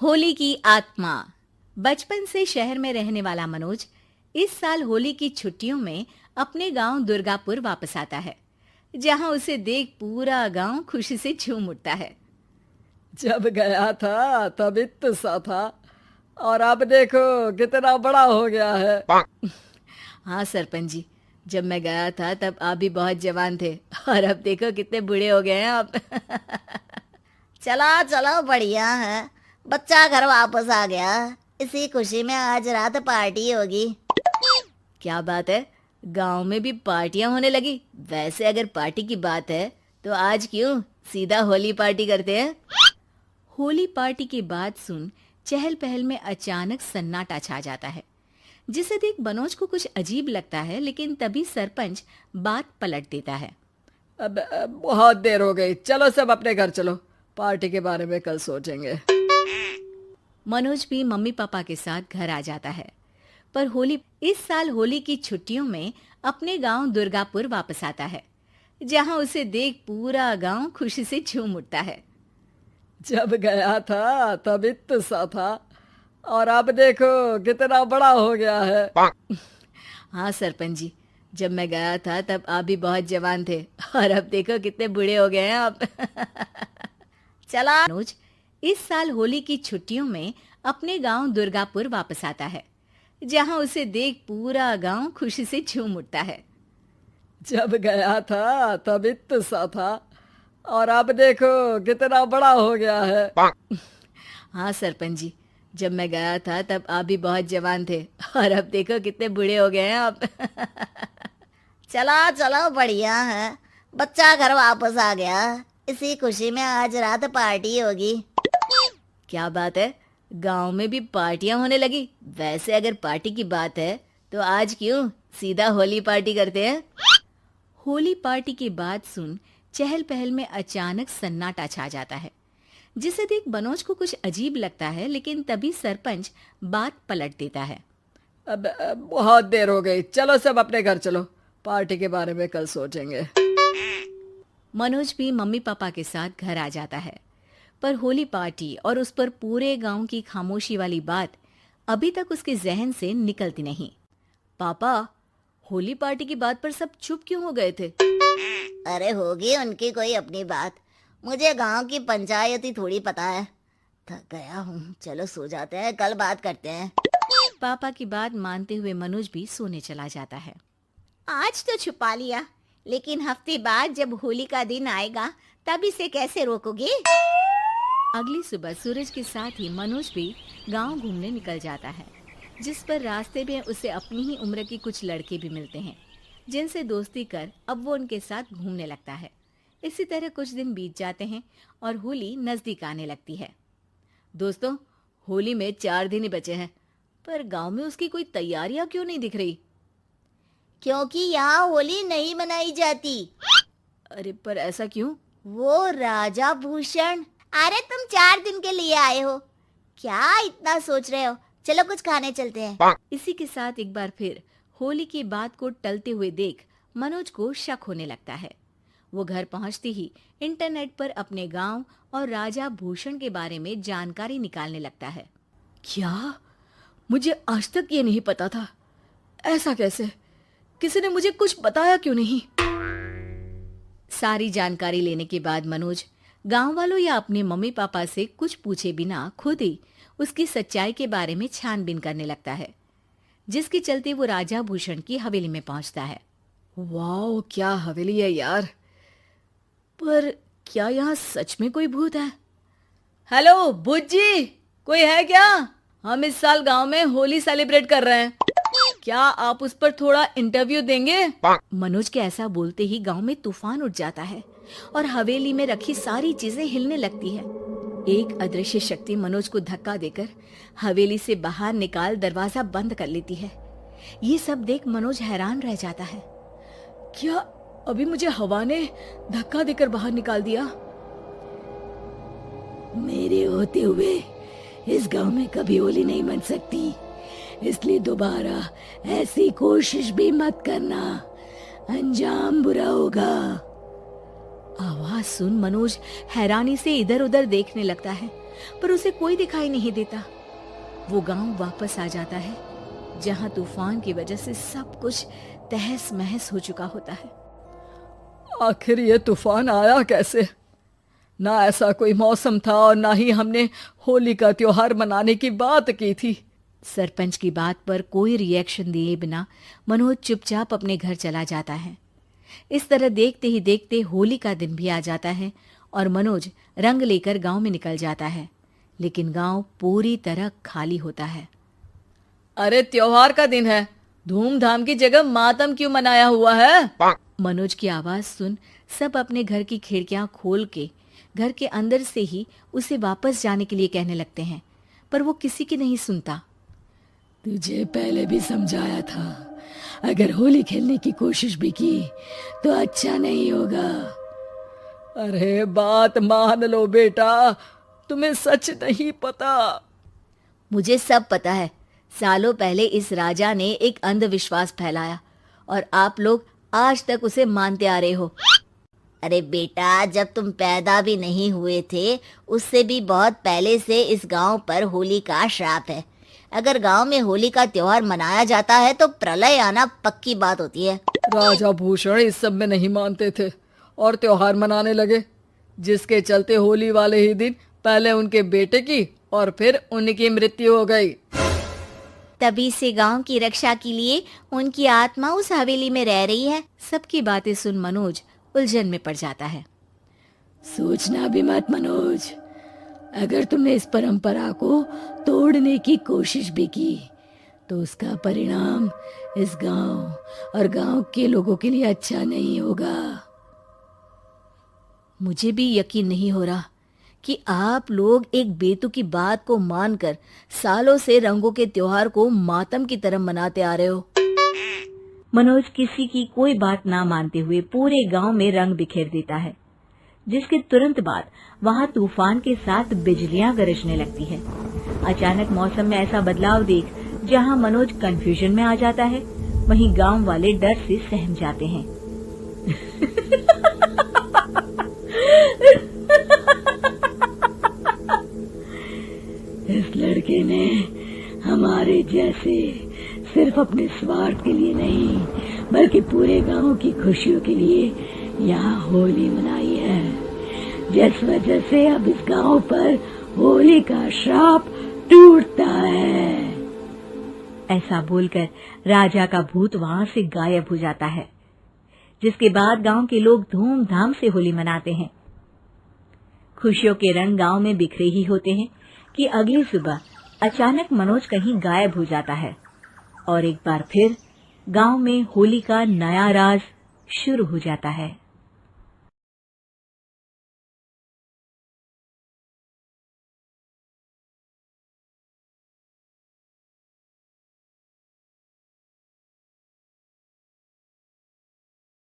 होली की आत्मा। बचपन से शहर में रहने वाला मनोज इस साल होली की छुट्टियों में अपने गांव दुर्गापुर वापस आता है, जहां उसे देख पूरा गांव खुशी से झूम उठता है। जब गया था तब इतना सा था और अब देखो कितना बड़ा हो गया है। हाँ सरपंच जी, जब मैं गया था तब आप भी बहुत जवान थे और अब देखो कितने बूढ़े हो गए हैं आप। चलो चलो बढ़िया है। बच्चा घर वापस आ गया। इसी खुशी में आज रात पार्टी होगी। क्या बात है, गांव में भी पार्टियां होने लगी। वैसे अगर पार्टी की बात है तो आज क्यों सीधा होली पार्टी करते हैं। होली पार्टी की बात सुन चहल पहल में अचानक सन्नाटा छा जाता है, जिसे देख मनोज को कुछ अजीब लगता है, लेकिन तभी सरपंच बात पलट देता है। अब बहुत देर हो गई, चलो सब अपने घर चलो, पार्टी के बारे में कल सोचेंगे। मनोज भी मम्मी पापा के साथ घर आ जाता है, पर इस साल होली की छुट्टियों में अपने गांव दुर्गापुर वापस आता है, जहां उसे देख पूरा गांव खुशी से झूम उठता है। जब गया था तब इतना सा था और अब देखो कितना बड़ा हो गया है। हाँ सरपंच जी, जब मैं गया था तब आप भी बहुत जवान थे और अब देखो कितने बूढ़े हो गए हैं आप। चलो मनोज इस साल होली की छुट्टियों में अपने गांव दुर्गापुर वापस आता है, जहां उसे देख पूरा गांव खुशी से झूम उठता है। जब गया था तब इतना सा था और अब देखो कितना बड़ा हो गया है। हाँ सरपंच जी, जब मैं गया था तब आप भी बहुत जवान थे और अब देखो कितने बूढ़े हो गए हैं आप। चलो चलो बढ़िया है। बच्चा घर वापस आ गया। इसी खुशी में आज रात पार्टी होगी। क्या बात है, गांव में भी पार्टियां होने लगी। वैसे अगर पार्टी की बात है तो आज क्यों सीधा होली पार्टी करते हैं। होली पार्टी की बात सुन चहल पहल में अचानक सन्नाटा छा जाता है, जिसे देख मनोज को कुछ अजीब लगता है, लेकिन तभी सरपंच बात पलट देता है। अब बहुत देर हो गई, चलो सब अपने घर चलो, पार्टी के बारे में कल सोचेंगे। मनोज भी मम्मी पापा के साथ घर आ जाता है, पर होली पार्टी और उस पर पूरे गांव की खामोशी वाली बात अभी तक उसके जहन से निकलती नहीं। पापा, होली पार्टी की बात पर सब चुप क्यों हो गए थे। अरे होगी उनकी कोई अपनी बात। मुझे गांव की पंचायत ही थोड़ी पता है। थक गया हूँ, चलो सो जाते हैं, कल बात करते हैं। पापा की बात मानते हुए मनोज भी सोने चला जाता है। आज तो छुपा लिया, लेकिन हफ्ते बाद जब होली का दिन आएगा तब इसे कैसे रोकोगे। अगली सुबह सूरज के साथ ही मनोज भी गांव घूमने निकल जाता है, जिस पर रास्ते में उसे अपनी ही उम्र के कुछ लड़के भी मिलते हैं, जिनसे दोस्ती कर अब वो उनके साथ घूमने लगता है। इसी तरह कुछ दिन बीत जाते हैं और होली नजदीक आने लगती है। दोस्तों, होली में 4 दिन ही बचे हैं, पर गांव में उसकी कोई तैयारियां क्यों नहीं दिख रही। क्योंकि यहाँ होली नहीं मनाई जाती। अरे पर ऐसा क्यों। वो राजा भूषण। अरे तुम 4 दिन के लिए आए हो, क्या इतना सोच रहे हो। चलो कुछ खाने चलते हैं। इसी के साथ एक बार फिर होली की बात को टलते हुए देख मनोज को शक होने लगता है। वो घर पहुंचते ही इंटरनेट पर अपने गांव और राजा भूषण के बारे में जानकारी निकालने लगता है। क्या, मुझे आज तक ये नहीं पता था। ऐसा कैसे, किसी ने मुझे कुछ बताया क्यों नहीं। सारी जानकारी लेने के बाद मनोज गांव वालों या अपने मम्मी पापा से कुछ पूछे बिना खुद ही उसकी सच्चाई के बारे में छानबीन करने लगता है, जिसके चलते वो राजा भूषण की हवेली में पहुंचता है। वाह, क्या हवेली है यार। पर क्या यहाँ सच में कोई भूत है। हेलो भूत जी, कोई है क्या। हम इस साल गांव में होली सेलिब्रेट कर रहे हैं, क्या आप उस पर थोड़ा इंटरव्यू देंगे। मनोज के ऐसा बोलते ही गांव में तूफान उठ जाता है और हवेली में रखी सारी चीजें हिलने लगती है। एक अदृश्य शक्ति मनोज को धक्का देकर हवेली से बाहर निकाल दरवाजा बंद कर लेती है। ये सब देख मनोज हैरान रह जाता है। क्या अभी मुझे हवा ने धक्का देकर बाहर निकाल दिया। मेरे होते हुए इस गांव में कभी होली नहीं मन सकती, इसलिए दोबारा ऐसी कोशिश भी मत करना, अंजाम बुरा होगा। आवाज सुन मनोज हैरानी से इधर उधर देखने लगता है पर उसे कोई दिखाई नहीं देता। वो गांव वापस आ जाता है जहां तूफान की वजह से सब कुछ तहस महस हो चुका होता है। आखिर ये तूफान आया कैसे? ना ऐसा कोई मौसम था और ना ही हमने होली का त्योहार मनाने की बात की थी। सरपंच की बात पर कोई रिएक्शन दिए बिना मनोज चुपचाप अपने घर चला जाता है। इस तरह देखते ही देखते होली का दिन भी आ जाता है और मनोज रंग लेकर गांव में निकल जाता है, लेकिन गांव पूरी तरह खाली होता है। अरे त्योहार का दिन है, धूमधाम की जगह मातम क्यों मनाया हुआ है? मनोज की आवाज सुन सब अपने घर की खिड़कियां खोल के घर के अंदर से ही उसे वापस जाने के लिए कहने लगते हैं, पर वो किसी की नहीं सुनता। तुझे पहले भी समझाया था, अगर होली खेलने की कोशिश भी की तो अच्छा नहीं होगा। अरे बात मान लो बेटा, तुम्हें सच नहीं पता। मुझे सब पता है। सालों पहले इस राजा ने एक अंधविश्वास फैलाया और आप लोग आज तक उसे मानते आ रहे हो। अरे बेटा, जब तुम पैदा भी नहीं हुए थे उससे भी बहुत पहले से इस गांव पर होली का श्राप है। अगर गांव में होली का त्योहार मनाया जाता है तो प्रलय आना पक्की बात होती है। राजा भूषण इस सब में नहीं मानते थे और त्योहार मनाने लगे, जिसके चलते होली वाले ही दिन पहले उनके बेटे की और फिर उनकी मृत्यु हो गई। तभी से गांव की रक्षा के लिए उनकी आत्मा उस हवेली में रह रही है। सबकी बातें सुन मनोज उलझन में पड़ जाता है। सोचना भी मत मनोज, अगर तुमने इस परंपरा को तोड़ने की कोशिश भी की तो उसका परिणाम इस गांव और गांव के लोगों के लिए अच्छा नहीं होगा। मुझे भी यकीन नहीं हो रहा कि आप लोग एक बेतुकी बात को मानकर सालों से रंगों के त्योहार को मातम की तरह मनाते आ रहे हो। मनोज किसी की कोई बात ना मानते हुए पूरे गांव में रंग बिखेर देता है, जिसके तुरंत बाद वहां तूफान के साथ बिजलियां गरजने लगती है। अचानक मौसम में ऐसा बदलाव देख जहां मनोज कंफ्यूजन में आ जाता है, वहीं गांव वाले डर से सहम जाते हैं। इस लड़के ने हमारे जैसे सिर्फ अपने स्वार्थ के लिए नहीं बल्कि पूरे गांव की खुशियों के लिए यहाँ होली मनाई है, जिस वजह से अब इस गांव पर होली का श्राप टूटता है। ऐसा बोलकर राजा का भूत वहां से गायब हो जाता है, जिसके बाद गांव के लोग धूमधाम से होली मनाते हैं। खुशियों के रंग गांव में बिखरे ही होते हैं कि अगली सुबह अचानक मनोज कहीं गायब हो जाता है और एक बार फिर गांव में होली का नया राज शुरू हो जाता है।